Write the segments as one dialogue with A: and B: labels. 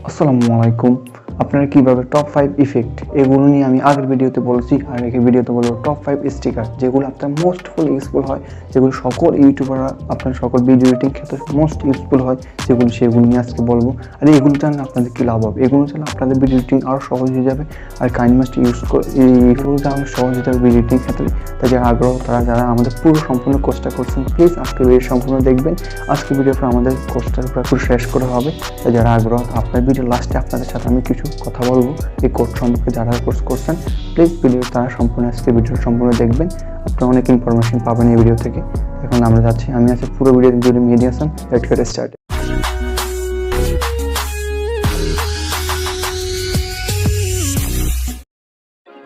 A: আসসালামু আলাইকুম। আপনারা কীভাবে টপ 5 ইফেক্ট এগুলো নিয়ে আমি আগের ভিডিওতে বলেছি, আর এই ভিডিওতে বলবো টপ 5 স্টিকার যেগুলো আপনার মোস্টফুল ইউজফুল হয়, যেগুলো সকল ইউটিউবাররা আপনার সকল ভিডিও এডিটিং ক্ষেত্রে মোস্ট ইউজফুল হয়, সেগুলো নিয়ে আজকে বলবো। আর এগুলো জানলে আপনাদের কী লাভ হবে, এগুলো জানলে আপনাদের ভিডিও এডিটিং আরও সহজ হয়ে যাবে। আর কাইনমাস্টার ইউজ করে এগুলো জানলে সহজ হয়ে যাবে ভিডিও এডিটিং ক্ষেত্রে। তাই যারা আগ্রহ তারা যারা আমাদের পুরো সম্পূর্ণ কোর্সটা করছেন, প্লিজ আজকে ভিডিও সম্পূর্ণ দেখবেন। আজকে ভিডিওটা আমাদের কোর্সটার উপর পুরো শেষ করা হবে। তাই যারা আগ্রহ, আপনার ভিডিও লাস্টে আপনাদের সাথে আমি কিছু কথা বলবো এই কোর্স সম্পর্কে। যারা কোর্স করছেন প্লিজ ভিডিও তারা সম্পূর্ণ আজকে ভিডিও সম্পূর্ণ দেখবেন, আপনারা অনেক ইনফরমেশন পাবেন এই ভিডিও থেকে। এখন আমরা যাচ্ছি, আমি আছি পুরো ভিডিও জুড়ে মেডিয়াসন। Let's get start.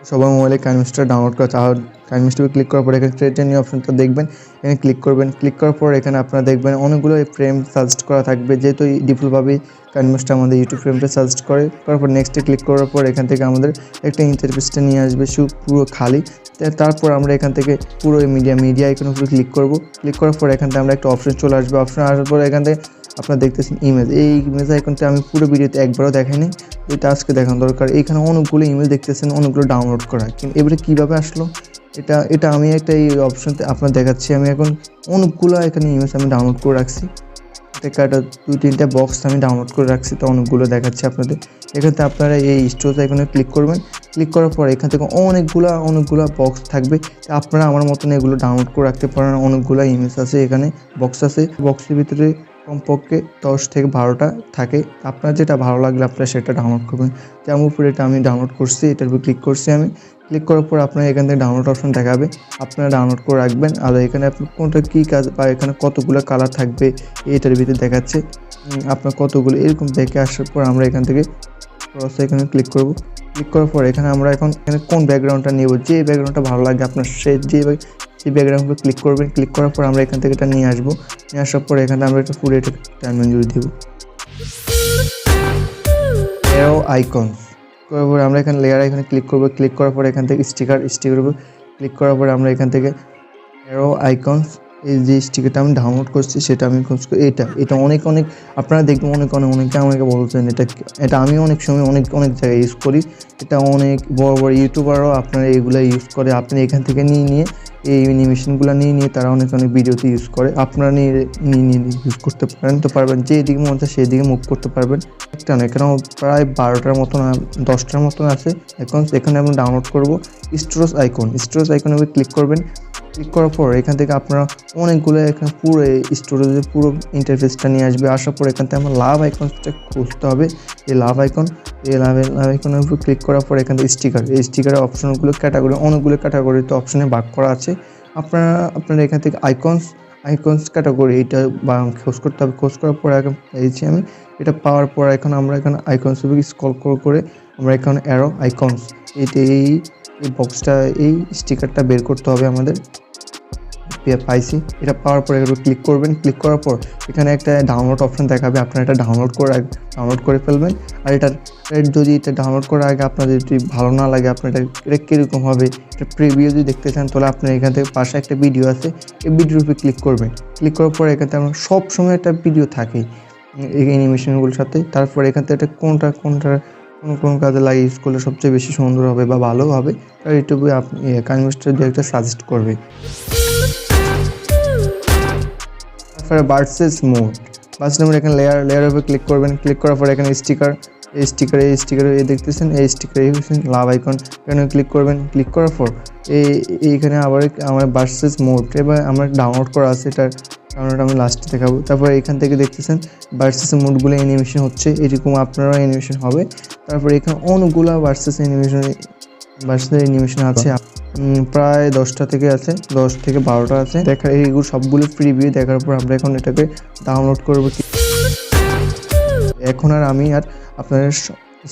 B: সবার মোবাইলে কাইনমাস্টার ডাউনলোড করা চাও, কাইনমাস্টারে ক্লিক করার পর এখানে ক্রিয়েট নিউ অপশনটা দেখবেন, এখানে ক্লিক করবেন। ক্লিক করার পর এখানে আপনারা দেখবেন অনেকগুলো ফ্রেম সাজেস্ট করা থাকবে, যেহেতু ডিফল্টভাবেই কাইনমাস্টার আমাদের ইউটিউব ফ্রেমটা সাজেস্ট করে। করার পর নেক্সটে ক্লিক করার পর এখান থেকে আমাদের একটা ইন্টারফেসটা নিয়ে আসবে পুরো খালি। তারপর আমরা এখান থেকে পুরো মিডিয়া আইকনের উপরে ক্লিক করব। ক্লিক করার পর এখান থেকে আমরা একটা অপশন চলে আসবে। অপশন আসার পর এখান থেকে আপনারা দেখতেছেন ইমেজ, এই ইমেজ আইকনটা আমি পুরো ভিডিওতে একবারও দেখাইনি, এটা আজকে দেখানো দরকার। এইখানে অনেকগুলো ইমেজ দেখতেছেন, অনেকগুলো ডাউনলোড করা, কিন্তু এবারে কীভাবে আসলো এটা আমি একটা এই অপশনতে আপনার দেখাচ্ছি। আমি এখন অনেকগুলো এখানে ইমেজ আমি ডাউনলোড করে রাখছি, এটা 2-3টা বক্স আমি ডাউনলোড করে রাখছি, তো অনেকগুলো দেখাচ্ছি আপনাদের। এখান থেকে আপনারা এই স্টোরেজ আইকনে ক্লিক করবেন। ক্লিক করার পর এখান থেকে অনেকগুলো বক্স থাকবে, আপনারা আমার মতন এগুলো ডাউনলোড করে রাখতে পারেন। অনেকগুলো ইমেজ আছে, এখানে বক্স আছে, বক্সের ভিতরে কমপক্ষে 10 থেকে 12টা থাকে। আপনার যেটা ভালো লাগলে আপনারা সেটা ডাউনলোড করবেন। যেমন উপরে এটা আমি ডাউনলোড করছি, এটার উপর ক্লিক করছি আমি। ক্লিক করার পর আপনার এখান থেকে ডাউনলোড অপশন দেখাবে, আপনারা ডাউনলোড করে রাখবেন। আর এখানে আপনার কোনটা কী কাজ বা এখানে কতগুলো কালার থাকবে এটার ভিতরে দেখাচ্ছে, আপনার কতগুলো এরকম দেখে আসার পর আমরা এখান থেকে ক্রস এখানে ক্লিক করব। ক্লিক করার পর এখানে আমরা এখানে কোন ব্যাকগ্রাউন্ডটা নেব, যে ব্যাকগ্রাউন্ডটা ভালো লাগে আপনার সেই ব্যাকগ্রাউন্ডে ক্লিক করবেন। ক্লিক করার পর আমরা এখান থেকে এটা নিয়ে আসবো। নিয়ে আসার পর এখানে আমরা একটা পুরো এটা টাইমলাইন জুড়ে দেবো। এরো আইকনস করার পর আমরা এখানে লেয়ার আইকনে ক্লিক করবো। ক্লিক করার পর এখান থেকে স্টিকার উপর ক্লিক করার পর আমরা এখান থেকে এরো আইকনস, এই যে স্টিকারটা আমি ডাউনলোড করছি সেটা আমি খোঁজ করি। এটা অনেক আপনারা দেখবেন অনেকে আমাকে বলছেন, এটা আমি অনেক সময় অনেক জায়গায় ইউজ করি। এটা অনেক বড় ইউটিউবারও আপনারা এগুলো ইউজ করে। আপনি এখান থেকে নিয়ে এই অ্যানিমেশনগুলো নিয়ে তারা অনেক ভিডিওতে ইউজ করে। আপনারা নিয়ে ইউজ করতে পারবেন, যেদিকে মন চায় সেই দিকে মুভ করতে পারবেন। একটা না, এখানে প্রায় 12টার মতন 10টার মতন আছে। এখানে আমরা ডাউনলোড করবো স্টোরেজ আইকনের উপর ক্লিক করবেন। ক্লিক করার পর এখান থেকে আপনারা অনেকগুলো এখানে পুরো স্টোরেজের পুরো ইন্টারফেসটা নিয়ে আসবে। আসার পর এখান থেকে আমার লাভ আইকনটা খুঁজতে হবে, এই লাভ আইকনের উপর ক্লিক করার পর এখান থেকে এই স্টিকারের অপশনগুলো অনেকগুলো ক্যাটাগরিতে অপশনে ভাগ করা আছে। আপনারা এখান থেকে আইকনস ক্যাটাগরি এটা খোঁজ করতে হবে। খোঁজ করার পর এখন পেয়েছি আমি, এটা পাওয়ার পর এখন আমরা এখানে আইকনস স্ক্রল করে আমরা এখানে অ্যারো আইকনস এই বক্সটা এই স্টিকারটা বের করতে হবে আমাদের। পাইছি, এটা পাওয়ার পর একটু ক্লিক করবেন। ক্লিক করার পর এখানে একটা ডাউনলোড অপশন দেখাবে, আপনারা এটা ডাউনলোড করে ফেলবেন। আর যদি এটা ডাউনলোড করার আগে আপনাদের যদি ভালো না লাগে, আপনার এটা কীরকম হবে, এটা প্রিভিউ যদি দেখতে চান তাহলে আপনার এখান থেকে পাশে একটা ভিডিও আছে, এই ভিডিওর উপরে ক্লিক করবেন। ক্লিক করার পর এখান থেকে আমরা সবসময় একটা ভিডিও থাকে এই অ্যানিমেশনগুলোর সাথে। তারপর এখান থেকে কোনটা কোন কাজে লাগে ইউজ করলে সবচেয়ে বেশি সুন্দর হবে বা ভালো হবে, আর ইউটিউবে আপনি কাইনমাস্টার দিয়ে একটা সাজেস্ট করবে। তারপরে ভার্সেস মোড এখানে লেয়ার উপরে ক্লিক করবেন। ক্লিক করার পর এখানে স্টিকার দেখতেছেন, এই স্টিকার লাভ আইকন, এখানে ক্লিক করবেন। ক্লিক করার পর এইখানে আবার আমার ভার্সেস মোড এবার আমরা ডাউনলোড করা আছে, এটার ডাউনলোড আমি লাস্টে দেখাবো। তারপর এখান থেকে দেখতেছেন ভার্সেস মোডগুলো অ্যানিমেশন হচ্ছে, এরকম আপনারও অ্যানিমেশন হবে। তারপর এখানে অনেকগুলো ভার্সেস অ্যানিমেশন আছে, প্রায় 10টা থেকে আছে, 10 থেকে 12টা আছে। এইগুলো সবগুলো প্রিভিউ দেখার পর আমরা এখন এটাকে ডাউনলোড করবো। এখন আমি আপনাদের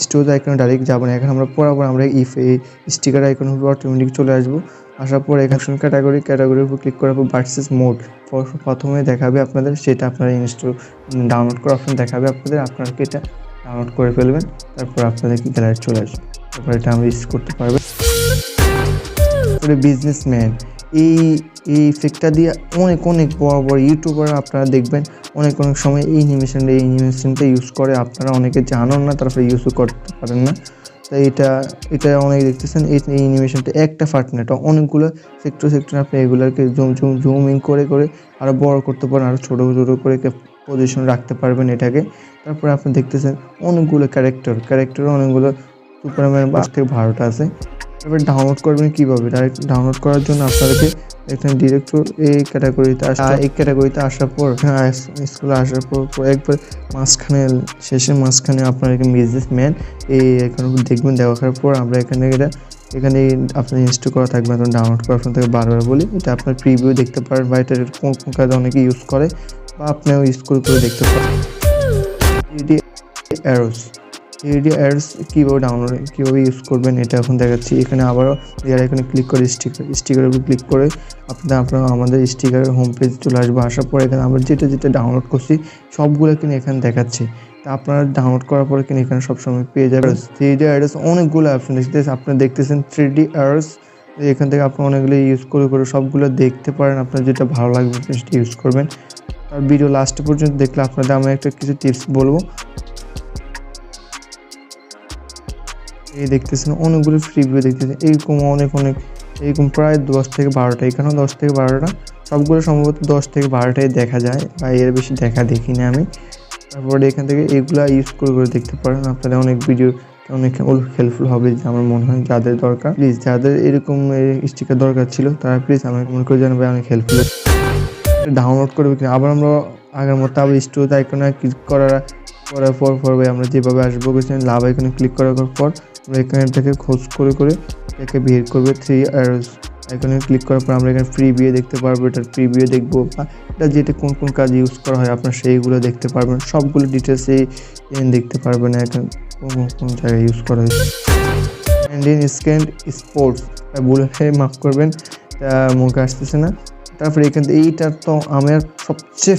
B: স্টোরেজ আইকনে ডাইরেক্ট যাবো না, এখন আমরা আমরা এই স্টিকার আইকনের উপর অটোমেটিক চলে আসবো। আসার পর এখানে ক্যাটাগরির উপর ক্লিক করার পর ভার্সেস মোড প্রথমে দেখাবে আপনাদের, সেটা আপনারা ডাউনলোড করার অপশন দেখাবে আপনারা এটা ডাউনলোড করে ফেলবেন। তারপর আপনাদের গ্যালারি চলে আসবে, তারপর এটা আমরা ইউজ করতে পারবেন। বিজনেসম্যান এই এই ইফেক্টটা দিয়ে অনেক বড় বড় ইউটিউবার আপনারা দেখবেন অনেক সময় এই অ্যানিমেশনটা ইউজ করে। আপনারা অনেকে জানেন না, তারপরে ইউজও করতে পারেন না। তাই এটা অনেক দেখতেছেন এই অ্যানিমেশনটা একটা পার্ট না, এটা অনেকগুলো সেক্টর আপনি এগুলোকে জুম ইন করে আরও বড় করতে পারেন, আরও ছোটো করে পজিশন রাখতে পারবেন এটাকে। তারপরে আপনি দেখতেছেন অনেকগুলো ক্যারেক্টার অনেকগুলো সুপারম্যান 10 থেকে 12টা আছে। তারপরে ডাউনলোড করবেন কীভাবে? ডাইরেক্ট ডাউনলোড করার জন্য আপনাদেরকে এখানে ডিরেক্টর এই ক্যাটাগরিতে আসার পর স্কুলে আসার পর একবার শেষের মাঝখানে আপনার এখানে বিজনেসম্যান এই এখানে দেখবেন। দেখার পর আমরা এখানে আপনার ইনস্টল করা থাকবে, এখন ডাউনলোড করার আপনার থেকে বারবার বলি। এটা আপনার প্রিভিউ দেখতে পারেন বা এটা কোন কাজে অনেকে ইউজ করে বা আপনিও ইউজ করে দেখতে পারেন। 3D অ্যারোস কীভাবে ইউজ করবেন এটা এখন দেখাচ্ছি। এখানে আবারও লেয়ার এখানে ক্লিক করে স্টিকারের উপর ক্লিক করে আপনারা আমাদের স্টিকারের হোম পেজ চলে আসবে। আসার পরে এখানে আমরা যেটা ডাউনলোড করছি সবগুলো কিন্তু এখানে দেখাচ্ছে। তা আপনারা ডাউনলোড করার পরে কিন্তু এখানে সবসময় পেয়ে যাবেন 3D অ্যারোস অনেকগুলো অপশন আপনারা দেখতেছেন 3D অ্যারোস। এখান থেকে আপনি অনেকগুলো ইউজ করে সবগুলো দেখতে পারেন। আপনার যেটা ভালো লাগবে সেটা ইউজ করবেন। আর ভিডিও লাস্ট পর্যন্ত দেখলে আপনাদের আমি একটা কিছু টিপস বলবো। এই দেখতেছেন অনেকগুলো ফ্রি ভিডিও দেখতেছেন, এইরকম অনেক এইরকম প্রায় 10 থেকে 12টা, এখানেও 10 থেকে 12টা, সবগুলো সম্ভবত 10 থেকে 12টাই দেখা যায় বা এর বেশি দেখি না আমি। তারপরে এখান থেকে এগুলা ইউজ করে দেখতে পারেন। আপনাদের অনেক ভিডিও অনেক হেল্পফুল হবে আমার মনে হয়। যাদের দরকার প্লিজ, যাদের এরকম স্টিকার দরকার ছিল তারা প্লিজ আমাকে মনে করে জানাবে, অনেক হেল্পফুল। ডাউনলোড করবে কিনা আবার আমরা আগের মতো আবার স্টোর আইকনে ক্লিক করার পর আমরা যেভাবে আসবো লাভ আইকনে ক্লিক করার পর আমরা এখানে থেকে খোঁজ করে এটাকে বের করবে 3 অ্যারোস আইকনে ক্লিক করার পর আমরা এখানে প্রিভিউ দেখতে পারবো। এটার প্রিভিউ দেখবো বা এটা যেটা কোন কাজে ইউজ করা হয় আপনার সেইগুলো দেখতে পারবেন, সবগুলো ডিটেলসে দেখতে পারবেন এখন কোন জায়গায় ইউজ করা হয়েছে। অ্যান্ড ইন স্ক্যান্ড স্পোর্টস বলে মাফ করবেন, মুখে আসতেছে না। তারপরে এখান থেকে এইটা তো আমার সবচেয়ে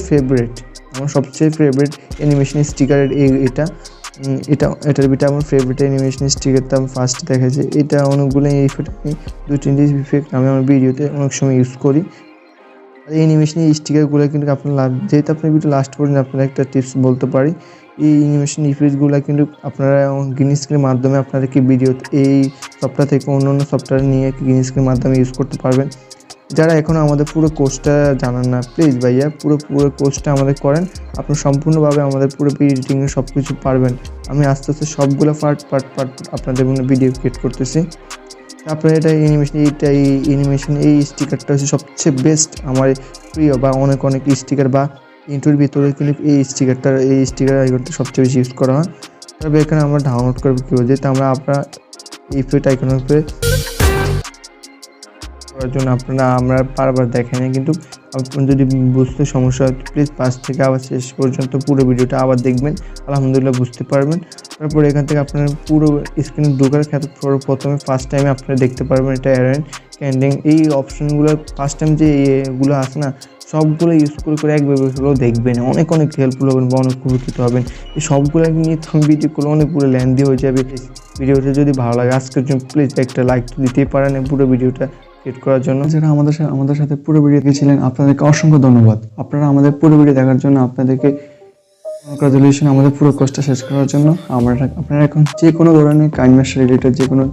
B: ফেভারিট অ্যানিমেশন স্টিকারের এটার ভিতরে আমার ফেভারিট অ্যানিমেশন স্টিকারটা আমি ফার্স্ট দেখাচ্ছি। এটা অনেকগুলো ইফেক্ট আমি 2-3 ইফেক্ট আমি আমার ভিডিওতে অনেক সময় ইউজ করি। আর এই অ্যানিমেশন স্টিকারগুলো কিন্তু আপনার যেহেতু আপনার ভিডিও লাস্ট পর্যন্ত আপনারা একটা টিপস বলতে পারি, এই অ্যানিমেশন ইফেক্টগুলো কিন্তু আপনারা গ্রিন স্ক্রিনের মাধ্যমে আপনারা কি ভিডিও এই সফটওয়্যার থেকে অন্য সফটওয়্যার নিয়ে গ্রিন স্ক্রিনের মাধ্যমে ইউজ করতে পারবেন। যারা এখনও আমাদের পুরো কোর্সটা জানান না প্লিজ ভাইয়া পুরো কোর্সটা আমাদের করেন, আপনি সম্পূর্ণভাবে আমাদের পুরো এডিটিংয়ে সব কিছু পারবেন। আমি আস্তে সবগুলো পার্ট আপনাদের জন্য ভিডিও ক্রিয়েট করতেছি। তারপরে এটা অ্যানিমেশন এই স্টিকারটা হচ্ছে সবচেয়ে বেস্ট আমার প্রিয় বা অনেক স্টিকার বা ইন্টুর ভিতরে কিন্তু এই স্টিকার আইকনটা সবচেয়ে বেশি ইউজ করা হয়। তবে এখানে আমরা ডাউনলোড করবো কীভাবে, যেহেতু আপনারা ইফেক্ট আইকনের উপরে করার জন্য আমরা বারবার দেখাই না, কিন্তু আপনার যদি বুঝতে সমস্যা হয় প্লিজ 5 থেকে আবার শেষ পর্যন্ত পুরো ভিডিওটা আবার দেখবেন, আলহামদুলিল্লাহ বুঝতে পারবেন। তারপরে এখান থেকে আপনারা পুরো স্ক্রিনে ঢোকার ক্ষেত্রে প্রথমে ফার্স্ট টাইমে আপনারা দেখতে পারবেন এটা অ্যারেঞ্জ ক্যান্ডিং এই অপশনগুলো ফার্স্ট টাইম যে এগুলো আসে না সবগুলো ইউজ করে একভাবে হলেও দেখবেন, অনেক হেল্পফুল হবেন বা অনেক উপকৃত হবেন। এই সবগুলো নিয়ে তো ভিডিওগুলো অনেকগুলো লেন্দি হয়ে যাবে। ভিডিওটা যদি ভালো লাগে আজকের জন্য প্লিজ একটা লাইক দিতেই পারেন পুরো ভিডিওটা ক্রিয়েট করার জন্য।
A: যারা আমাদের সাথে পুরো ভিডিও দেখেছিলেন আপনাদেরকে অসংখ্য ধন্যবাদ। আপনারা আমাদের পুরো ভিডিও দেখার জন্য আপনাদেরকে কংগ্রাচুলেশন আমাদের পুরো কোর্সটা শেষ করার জন্য। আপনারা এখন যে কোনো ধরনের কাইনমাস্টার রিলেটেড যে কোনো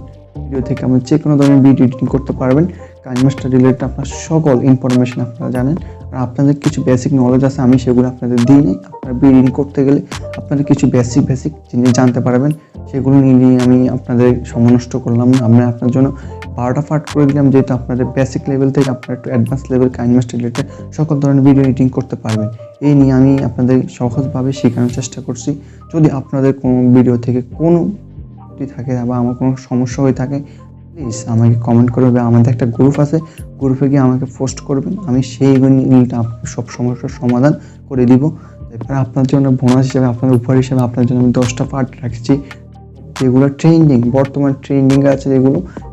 A: ভিডিও থেকে আমরা যে কোনো ধরনের ভিডিও এডিটিং করতে পারবেন। কাইনমাস্টার রিলেটেড আপনার সকল ইনফরমেশন আপনারা জানেন, আর আপনাদের কিছু বেসিক নলেজ আছে আমি সেগুলো আপনাদের দিই নি। আপনারা ভিডিও এডিটিং করতে গেলে আপনাদের কিছু বেসিক জিনিস জানতে পারবেন, সেগুলো নিয়ে আমি আপনাদের সময় নষ্ট করলাম না। আমি আপনার জন্য 12টা পার্ট করে দিলাম, যেহেতু আপনাদের বেসিক লেভেল থেকে আপনারা একটু অ্যাডভান্স লেভেল কাইনমাস্টার রিলেটেড সকল ধরনের ভিডিও এডিটিং করতে পারবেন। এই নিয়ে আমি আপনাদের সহজভাবে শেখানোর চেষ্টা করছি। যদি আপনাদের কোনো ভিডিও থেকে কোনো থাকে বা আমার কোনো সমস্যা হয়ে থাকে প্লিজ আমাকে কমেন্ট করবে বা আমাদের একটা গ্রুপ আছে, গ্রুপে গিয়ে আমাকে পোস্ট করবেন, আমি সেই সব সমস্যার সমাধান করে দিব। এরপর আপনার জন্য বোনাস হিসেবে আপনাদের উপহার হিসেবে আপনার জন্য আমি 10টা পার্ট রাখছি যেগুলো বর্তমান ট্রেন্ডিংয়ে আছে,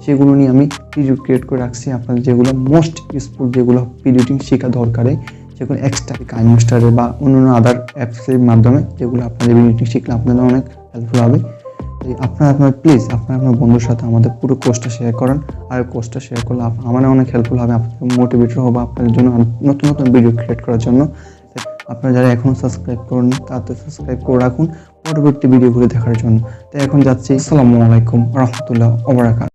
A: সেগুলো নিয়ে আমি ভিডিও ক্রিয়েট করে রাখছি। আপনাদের যেগুলো মোস্ট ইউজফুল, যেগুলো এডিটিং শেখা দরকারে, যেগুলো এক্সট্রা কাইনমাস্টারে বা অন্যান্য আদার অ্যাপসের মাধ্যমে যেগুলো আপনাদের এডিটিং শিখলে আপনাদের অনেক হেল্পফুল হবে। আপনার প্লিজ আপনার বন্ধুর সাথে আমাদের পুরো কোর্সটা শেয়ার করেন। আর কোর্সটা শেয়ার করলে আমার অনেক হেল্পফুল হবে, আপনাদের মোটিভেটর হবে আপনাদের জন্য নতুন নতুন ভিডিও ক্রিয়েট করার জন্য। আপনারা যারা এখনও সাবস্ক্রাইব করেননি তাদের সাবস্ক্রাইব করে রাখুন পরবর্তী ভিডিওগুলো দেখার জন্য। তাই এখন যাচ্ছি। আসসালামু আলাইকুম রহমতুল্লাহ ওয়া বারাকাতুহু।